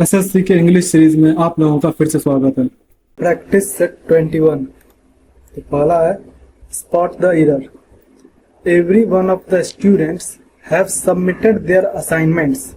SSC के English series में आप लोगों का फिर से स्वागत है। Practice set 21। तो पहला है spot the error. Every one of the students have submitted there assignments.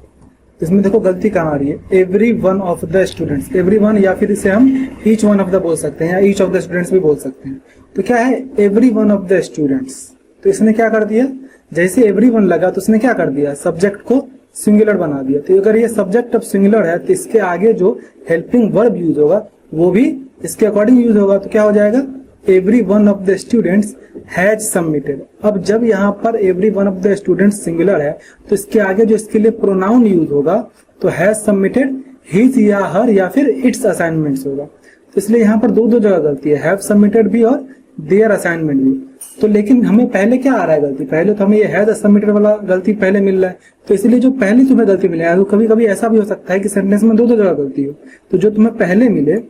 इसमें देखो गलती कहाँ आ रही है, every one of the students. Every one या फिर इसे हम ईच वन ऑफ द बोल सकते हैं या ईच ऑफ द स्टूडेंट्स भी बोल सकते हैं। तो क्या है every one of the students. तो इसने क्या कर दिया, जैसे एवरी वन लगा तो उसने क्या कर दिया, सब्जेक्ट को सिंगुलर बना दिया। तो अगर ये सब्जेक्ट अब सिंगुलर है तो इसके आगे जो हेल्पिंग वर्ब यूज होगा वो भी इसके अकॉर्डिंग यूज होगा। तो क्या हो जाएगा, every one of the students has submitted. अब जब यहाँ पर every one of the students singular है तो इसके आगे जो इसके लिए प्रोनाउन यूज होगा तो हैज सबमिटेड हिज या हर या फिर इट्स असाइनमेंट्स होगा। तो इसलिए यहाँ पर दो जगह गलती है, हैव सबमिटेड भी और देयर असाइनमेंट भी। तो लेकिन हमें पहले क्या आ रहा है गलती, पहले तो हमें ये हैज सबमिटेड वाला गलती पहले मिल रहा है। तो इसलिए जो पहले तुम्हें गलती मिले, तो कभी कभी ऐसा भी हो सकता है कि सेंटेंस में दो जगह गलती हो, तो जो तुम्हें पहले मिले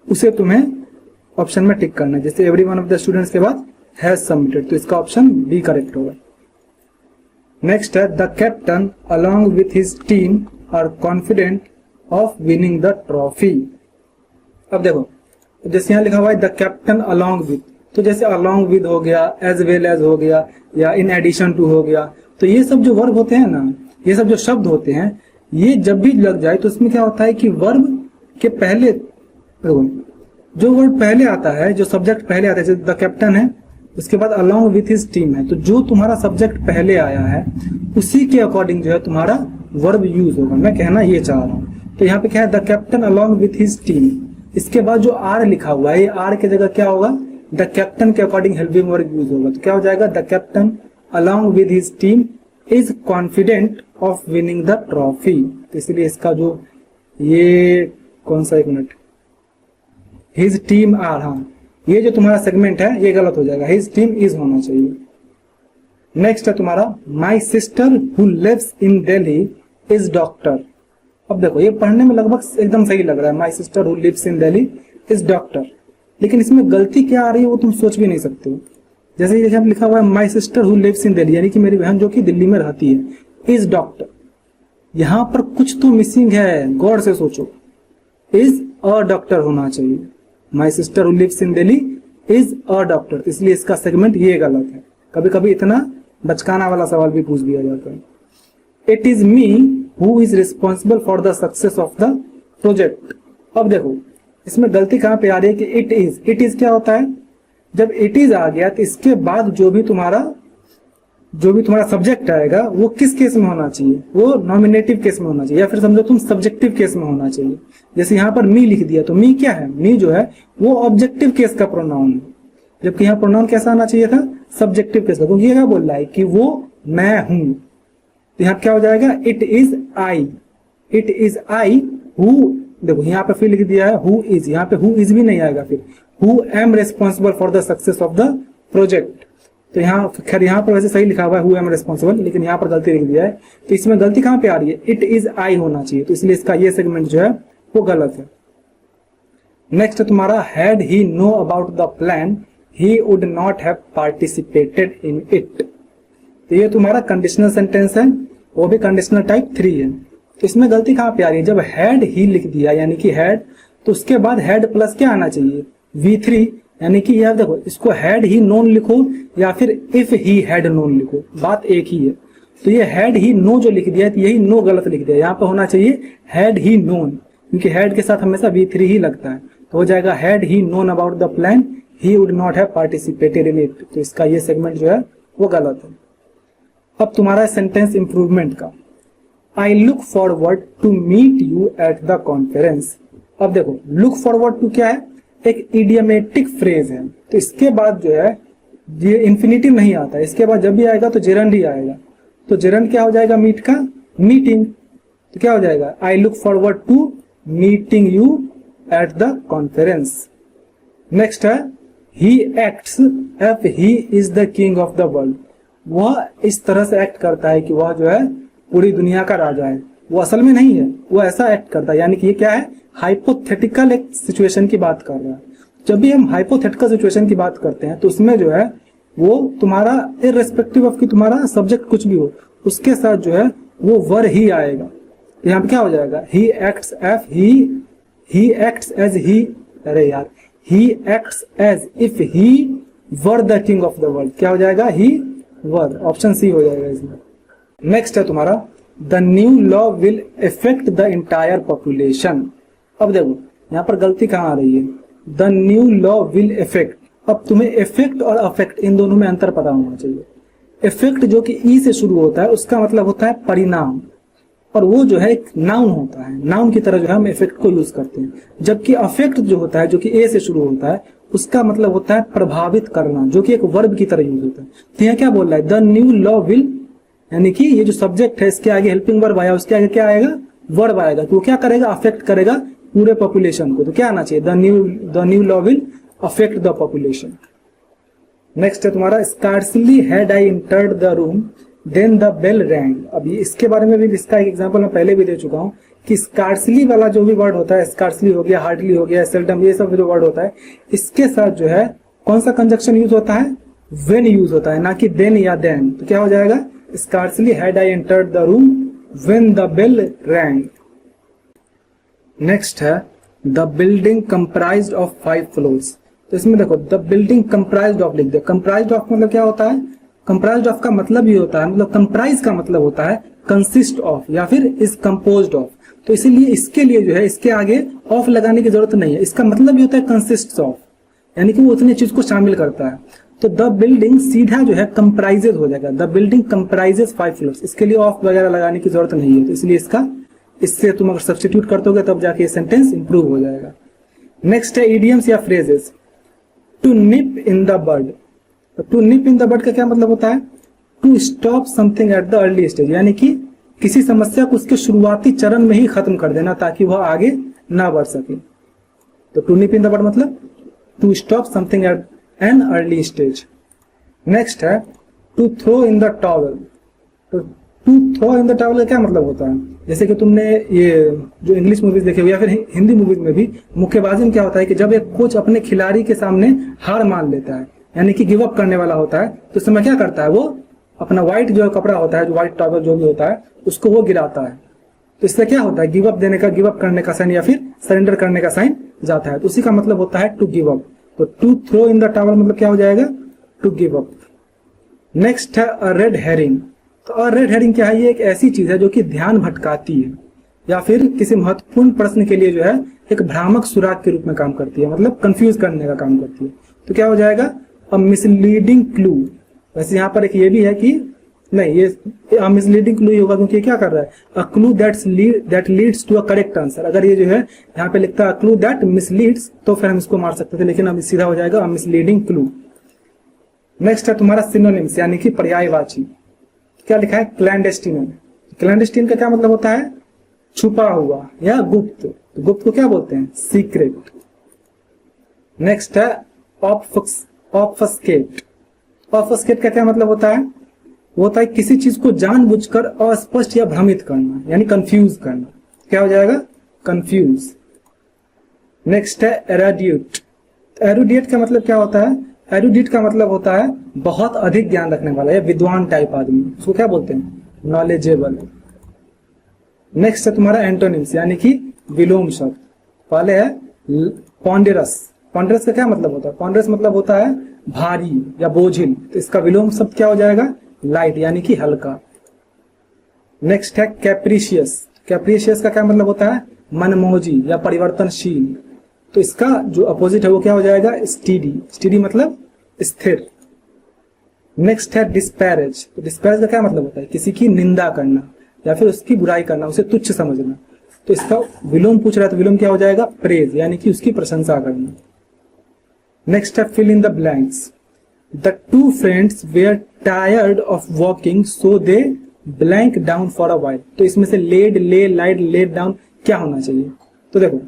उसे तुम्हें ऑप्शन में टिक करना है। जैसे every one of the students के बाद हैज सबमिटेड, तो इसका ऑप्शन बी करेक्ट होगा। नेक्स्ट है the captain along with his team are confident of winning the trophy. अब देखो जैसे यहाँ लिखा हुआ है द कैप्टन अलॉन्ग विथ, तो जैसे अलॉन्ग विद हो गया, एज वेल एज हो गया या इन एडिशन टू हो गया। तो ये सब जो वर्ब होते हैं ना, ये सब जो शब्द होते हैं, ये जब भी लग जाए तो इसमें क्या होता है कि वर्ब के पहले जो वर्ड पहले आता है, जो सब्जेक्ट पहले आता है, जैसे द कैप्टन है उसके बाद अलॉन्ग विथ हिज टीम है, तो जो तुम्हारा सब्जेक्ट पहले आया है उसी के अकॉर्डिंग जो है तुम्हारा वर्ब यूज होगा। मैं कहना ये चाह रहा हूँ। तो यहाँ पे क्या है, the captain along with his team, इसके बाद जो आर लिखा हुआ है, ये आर की जगह क्या होगा, द कैप्टन के अकॉर्डिंग हेल्पिंग वर्ब यूज होगा। तो क्या हो जाएगा, the captain along with his team is confident of winning the trophy. तो इसलिए इसका जो ये कौन सा, एक मिनट, हिज टीम आर, हाँ ये जो तुम्हारा सेगमेंट है ये गलत हो जाएगा, हिज टीम इज होना चाहिए। नेक्स्ट है तुम्हारा my sister who lives in Delhi is doctor. अब देखो ये पढ़ने में लगभग एकदम सही लग रहा है, my sister who lives in Delhi is doctor, लेकिन इसमें गलती क्या आ रही है वो तुम सोच भी नहीं सकते हो। जैसे ये लिखा हुआ है my sister who lives in Delhi, यानी कि मेरी बहन जो कि दिल्ली में रहती है, इज डॉक्टर। यहां पर कुछ तो मिसिंग है, गौर से सोचो, इज अ डॉक्टर होना चाहिए। My sister who lives in Delhi is a doctor, इसलिए इसका सेगमेंट ये गलत है। कभी कभी इतना बचकाना वाला सवाल भी पूछ दिया जाता है। It is me who is responsible for the success of the project. अब देखो इसमें गलती कहां पे आ रही है कि इट इज क्या होता है, जब इट इज आ गया तो इसके बाद जो भी तुम्हारा सब्जेक्ट आएगा वो किस केस में होना चाहिए, वो नॉमिनेटिव केस में होना चाहिए, या फिर समझो तुम सब्जेक्टिव केस में होना चाहिए। जैसे यहाँ पर मी लिख दिया तो मी क्या है, मी जो है वो ऑब्जेक्टिव केस का प्रोनाउन है, जबकि यहाँ प्रोनाउन कैसा आना चाहिए था, सब्जेक्टिव केस का, क्योंकि ये क्या बोल रहा है कि वो मैं हूं। तो यहाँ क्या हो जाएगा, इट इज आई हु, देखो यहाँ पे फिर लिख दिया है हु इज, यहाँ पे हु इज भी नहीं आएगा, फिर who am responsible for the success of the project. तो यहाँ खैर यहाँ पर वैसे सही लिखा हुआ है हु एम रिस्पॉन्सिबल, लेकिन यहाँ पर गलती लिख दिया है। तो इसमें गलती कहाँ पे आ रही है, इट इज आई होना चाहिए, तो इसलिए इसका ये सेगमेंट जो है वो गलत है। नेक्स्ट है तुम्हारा had he know about the plan he would not have participated in it. तो ये तुम्हारा कंडीशनल सेंटेंस है, वो भी कंडीशनल टाइप 3 है। तो इसमें गलती कहाँ पे आ रही है, जब हैड ही लिख दिया यानी कि हैड, तो उसके बाद हैड प्लस क्या आना चाहिए, V3, यानी कि यार देखो इसको हैड ही नोन लिखो या फिर इफ ही हैड नोन लिखो, बात एक ही है। तो ये हैड ही नो जो लिख दिया है, तो यही नो गलत लिख दिया, यहाँ पे होना चाहिए हैड ही नोन, क्योंकि हैड के साथ हमेशा V3 ही लगता है। तो हो जाएगा had he known about the plan he would not have participated in it. तो इसका ये सेगमेंट जो है वो गलत है। अब तुम्हारा सेंटेंस इंप्रूवमेंट का, I look forward to meet you at the conference. अब देखो लुक फॉरवर्ड टू क्या है, एक इडियमेटिक फ्रेज है, तो इसके बाद जो है ये इन्फिनिटिव नहीं आता, इसके बाद जब भी आएगा तो जेरंड ही आएगा। तो जेरंड क्या हो जाएगा, मीट का मीटिंग। तो क्या हो जाएगा, I look forward to meeting you at the conference. Next है he acts if he is the king of the world. वह इस तरह से एक्ट करता है कि वह जो है पूरी दुनिया का राजा है, वो असल में नहीं है, वो ऐसा एक्ट करता है। यानी कि ये क्या है, हाइपोथेटिकल एक सिचुएशन की बात कर रहा है। जब भी हम हाइपोथेटिकल सिचुएशन की बात करते हैं तो उसमें जो है वो तुम्हारा इररिस्पेक्टिव ऑफ कि तुम्हारा सब्जेक्ट कुछ भी हो, उसके साथ जो है वो वर ही आएगा। तो यहाँ पे क्या हो जाएगा, he acts if he acts as he, अरे यार, he acts as if he were the king of the world, क्या हो जाएगा, ही वर, ऑप्शन सी हो जाएगा इसमें। नेक्स्ट है तुम्हारा the new law will effect the entire population. अब देखो यहाँ पर गलती कहाँ आ रही है, the new law will effect. अब तुम्हें इफेक्ट और अफेक्ट इन दोनों में अंतर पता होना चाहिए। इफेक्ट जो कि ई से शुरू होता है उसका मतलब होता है परिणाम, और वो जो है एक नाउन होता है, नाउन की तरह जो है हम इफेक्ट को यूज करते हैं। जबकि अफेक्ट जो होता है जो कि ए से शुरू होता है उसका मतलब होता है प्रभावित करना, जो कि एक वर्ब की तरह यूज होता है। तो यहाँ क्या बोल रहा है, द न्यू लॉ विल, यानी कि ये जो सब्जेक्ट है इसके आगे हेल्पिंग वर्ब आया, उसके आगे क्या आएगा, वर्ब आएगा। तो वो क्या करेगा, अफेक्ट करेगा पूरे पॉपुलेशन को। तो क्या आना चाहिए, the new law will affect the population. Next है तुम्हारा scarcely had I entered the room then the bell rang. अभी इसके बारे में भी इसका एक एग्जांपल मैं पहले भी दे चुका हूं कि स्कार्सली वाला जो भी वर्ड होता है, स्कार्सली हो गया, हार्डली हो गया, सेल्डम, ये सब जो वर्ड होता है इसके साथ जो है कौन सा कंजक्शन यूज होता है, व्हेन यूज होता है, ना कि देन या देन। तो क्या हो जाएगा, scarcely had I entered the room when the bell rang. Next है the building comprised of 5 floors. तो इसमें देखो द बिल्डिंग कंप्राइज्ड ऑफ लिख दे। कंप्राइज्ड ऑफ मतलब क्या होता है, कंप्राइज्ड ऑफ का मतलब ये होता है, मतलब कंप्राइज का मतलब होता है कंसिस्ट ऑफ या फिर इज कंपोज्ड ऑफ। तो इसीलिए इसके लिए जो है इसके आगे ऑफ लगाने की जरूरत नहीं है, इसका मतलब ये होता है कंसिस्ट ऑफ, यानी कि वो उतनी चीज को शामिल करता है। तो द बिल्डिंग सीधा जो है कंप्राइजेज हो जाएगा, द बिल्डिंग कंप्राइजेज 5 फ्लोर्स। इसके लिए ऑफ वगैरह लगाने की जरूरत नहीं है, तो इसलिए इससे तुम अगर सब्स्टिट्यूट कर दोगे तब जाके सेंटेंस इंप्रूव हो जाएगा। नेक्स्ट है इडियम्स या phrases. To nip in the bud. To nip in the bud का क्या मतलब होता है, to stop something at the early stage, यानी कि किसी समस्या को उसके शुरुआती चरण में ही खत्म कर देना ताकि वह आगे ना बढ़ सके। तो to nip in the bud मतलब to stop something at an early stage. Next है to throw in the towel. तो to throw in the towel का क्या मतलब होता है, जैसे कि तुमने ये जो इंग्लिश मूवीज देखे हुए या फिर हिंदी मूवीज में भी मुक्केबाजी में क्या होता है कि जब एक कोच अपने खिलाड़ी के सामने हार मान लेता है, यानी कि गिव अप करने वाला होता है, तो उस समय क्या करता है, वो अपना व्हाइट जो कपड़ा होता है, जो व्हाइट टॉवल जो भी होता है, उसको वो गिराता है। तो इससे क्या होता है, गिव अप देने का, गिव अप करने का साइन या फिर सरेंडर करने का साइन जाता है। तो उसी का मतलब होता है टू गिव अप। तो to throw in the towel मतलब क्या हो जाएगा, टू गिव अप। नेक्स्ट है अ रेड हेरिंग। तो अ रेड हेरिंग क्या है, ये एक ऐसी चीज है जो कि ध्यान भटकाती है या फिर किसी महत्वपूर्ण प्रश्न के लिए जो है एक भ्रामक सुराग के रूप में काम करती है, मतलब कंफ्यूज करने का काम करती है। तो क्या हो जाएगा, अ मिसलीडिंग क्लू। वैसे यहाँ पर एक ये भी है कि नहीं, ये मिसलीडिंग क्लू ही होगा क्योंकि ये क्या कर रहा है, a clue that leads to a correct answer. अगर ये जो है यहाँ पे लिखता है क्लू दैट मिसलीड्स तो फिर हम इसको मार सकते थे, लेकिन अब सीधा हो जाएगा अ मिसलीडिंग क्लू। नेक्स्ट है तुम्हारा सिनोनिम्स यानी कि पर्यायवाची। क्या लिखा है, क्लैंडेस्टीन। क्लैंडेस्टीन का क्या मतलब होता है, छुपा हुआ या गुप्त। तो गुप्त को क्या बोलते हैं, सीक्रेट। नेक्स्ट है ऑब्फस्केट। ऑब्फस्केट का क्या मतलब होता है, वो होता है किसी चीज को जानबूझकर अस्पष्ट या भ्रमित करना, यानी कंफ्यूज करना। क्या हो जाएगा, कंफ्यूज। नेक्स्ट है एरुडिट। एरुडिट का मतलब क्या होता है, एरुडिट का मतलब होता है बहुत अधिक ज्ञान रखने वाला या विद्वान टाइप आदमी, उसको क्या बोलते हैं, नॉलेजेबल। नेक्स्ट है तुम्हारा एंटोनिम्स यानी कि विलोम शब्द। पहले है पॉन्डेरस। पॉन्डेरस का क्या मतलब होता है, पॉन्डेरस मतलब होता है भारी या बोझिल। तो इसका विलोम शब्द क्या हो जाएगा, लाइट यानी कि हल्का। नेक्स्ट है कैप्रिशियस। कैप्रिशियस का क्या मतलब होता है, मनमोजी या परिवर्तनशील। तो इसका जो अपोजिट है वो क्या हो जाएगा, स्टीडी। स्टीडी मतलब स्थिर। नेक्स्ट है डिस्पैरेज। तो डिस्पैरेज का क्या मतलब होता है, किसी की निंदा करना या फिर उसकी बुराई करना, उसे तुच्छ समझना। तो इसका विलोम पूछ रहा है, तो विलोम क्या हो जाएगा, प्रेज यानी कि उसकी प्रशंसा करना। नेक्स्ट है fill in the blanks. The two friends were tired of walking so they blank down for a while. तो इसमें से लेड, ले, लाइड, लेड डाउन क्या होना चाहिए। तो देखो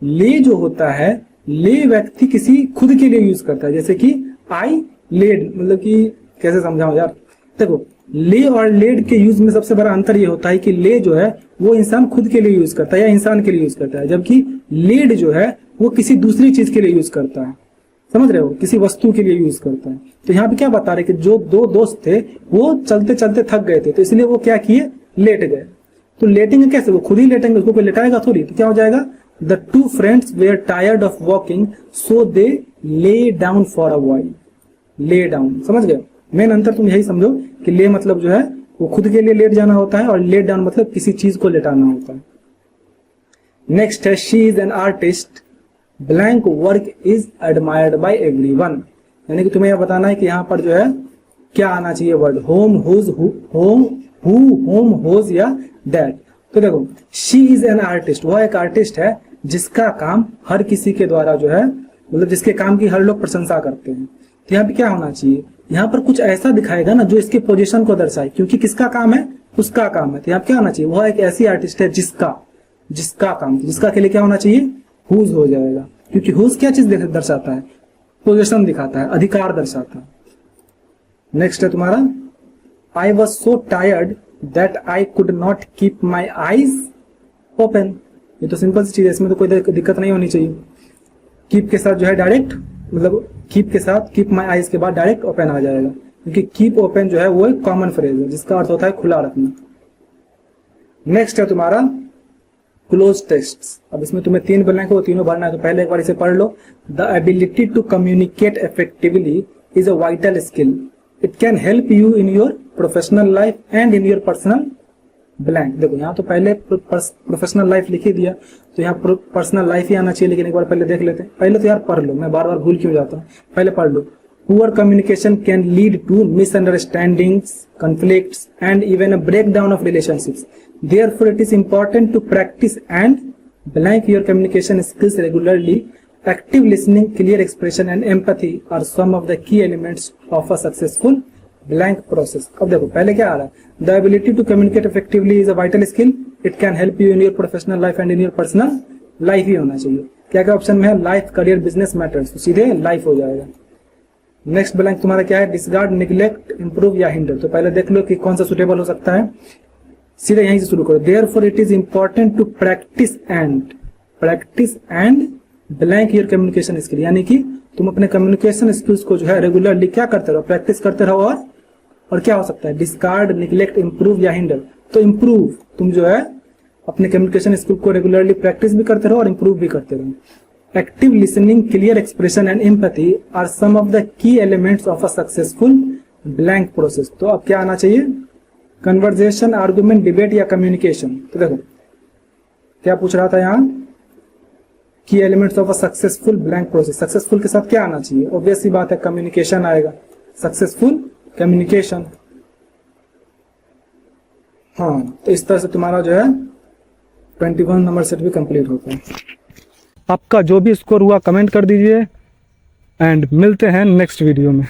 ले जो होता है, ले व्यक्ति किसी खुद के लिए यूज करता है, जैसे कि आई लेड, मतलब कि कैसे समझाऊं यार। देखो ले और लेड के यूज में सबसे बड़ा अंतर ये होता है कि ले जो है वो इंसान खुद के लिए यूज करता है या इंसान के लिए यूज करता है, जबकि लेड जो है वो किसी दूसरी चीज के लिए यूज करता है। समझ रहे हो, किसी वस्तु के लिए यूज करता है। तो यहाँ पे क्या बता रहे कि जो दो दोस्त थे वो चलते चलते थक गए थे, तो इसलिए वो क्या किए, लेट गए। तो लेटेंगे कैसे, वो खुद ही लेटेंगे, उसको कोई लेटाएगा थोड़ी। तो क्या हो जाएगा, the two friends were tired of walking so they lay down for a while. Lay down, समझ गए? मेन अंतर तुम यही समझो कि ले मतलब जो है वो खुद के लिए लेट जाना होता है, और लेट डाउन मतलब किसी चीज को लेटाना होता है। नेक्स्ट है she is an artist, blank work is admired by everyone. यानी कि तुम्हें यह बताना है कि यहाँ पर जो है क्या आना चाहिए word, whom, whose, whom, who, whom, whose या दैट। तो देखो शी इज एन आर्टिस्ट, वह एक आर्टिस्ट है जिसका काम हर किसी के द्वारा जो है, मतलब जिसके काम की हर लोग प्रशंसा करते हैं। तो यहाँ पे क्या होना चाहिए, यहाँ पर कुछ ऐसा दिखाएगा ना जो इसके पोजीशन को दर्शाए, क्योंकि किसका काम है, उसका काम है। तो यहाँ पे क्या होना चाहिए, वह एक ऐसी आर्टिस्ट है जिसका काम, जिसका के लिए क्या होना चाहिए, हुज हो जाएगा, क्योंकि हुज क्या चीज दर्शाता है, पोजीशन दिखाता है, अधिकार दर्शाता है। नेक्स्ट है तुम्हारा I was so tired that I could not keep my eyes open. ये तो सिंपल सी चीज है, इसमें तो कोई दिक्कत नहीं होनी चाहिए। कीप के साथ जो है डायरेक्ट, मतलब कीप के साथ कीप माई आईज के बाद डायरेक्ट ओपन आ जाएगा, क्योंकि कीप ओपन जो है वो एक कॉमन फ्रेज है जिसका अर्थ होता है खुला रखना। नेक्स्ट है तुम्हारा क्लोज टेक्स्ट। अब इसमें तुम्हें 3 ब्लैंक हो, तीनों भरना है, तो पहले एक बार इसे पढ़ लो। The ability to communicate effectively is a vital skill, it can help you in your professional life and in your personal blank. देखो यहाँ तो पहले प्रोफेशनल लाइफ लिख ही दिया, तो यहाँ पर्सनल लाइफ ही आना चाहिए, लेकिन एक बार पहले देख लेते हैं। पहले तो यार पढ़ लो, मैं बार बार भूल क्यों जाता हूँ, पहले पढ़ लो। Poor communication can lead to misunderstandings, conflicts and even a breakdown of relationships. Therefore, it is important to practice and blank your communication skills regularly. Active listening, clear expression and empathy are some of the key elements of a successful blank process. अब देखो पहले क्या आ रहा है, the ability to communicate effectively is a vital skill. It can help you in your professional life and in your personal life ही होना चाहिए। क्या क्या ऑप्शन में है, लाइफ, करियर, बिजनेस, मैटर्स, तो सीधे लाइफ हो जाएगा। नेक्स्ट ब्लैंक तुम्हारा क्या है, डिसगार्ड, निग्लेक्ट, इंप्रूव या हिंडर। तो पहले देख लो कि कौन सा सुटेबल हो सकता है, सीधे यहीं से शुरू करो। Therefore it is important to practise and blank your communication skill, यानी कि तुम अपने कम्युनिकेशन स्किल्स को जो है रेगुलरली क्या करते रहो, प्रैक्टिस करते रहो। और क्या हो सकता है, डिस्कार्ड, निग्लेक्ट, इंप्रूव या हिंडर। तो इंप्रूव, तुम जो है अपने कम्युनिकेशन स्किल को रेगुलरली प्रैक्टिस भी करते रहो और इंप्रूव भी करते रहो। Active listening, clear expression and empathy are some of the key elements of a successful blank process. तो अब क्या आना चाहिए, कन्वर्जेशन, आर्गुमेंट, डिबेट या कम्युनिकेशन। तो देखो क्या पूछ रहा था यहाँ, की elements of a successful blank process. Successful के साथ क्या आना चाहिए, ऑब्वियस सी बात है कम्युनिकेशन आएगा, सक्सेसफुल कम्युनिकेशन। हाँ, तो इस तरह से तुम्हारा जो है 21 नंबर सेट भी कंप्लीट होता है। आपका जो भी स्कोर हुआ कमेंट कर दीजिए, एंड मिलते हैं नेक्स्ट वीडियो में।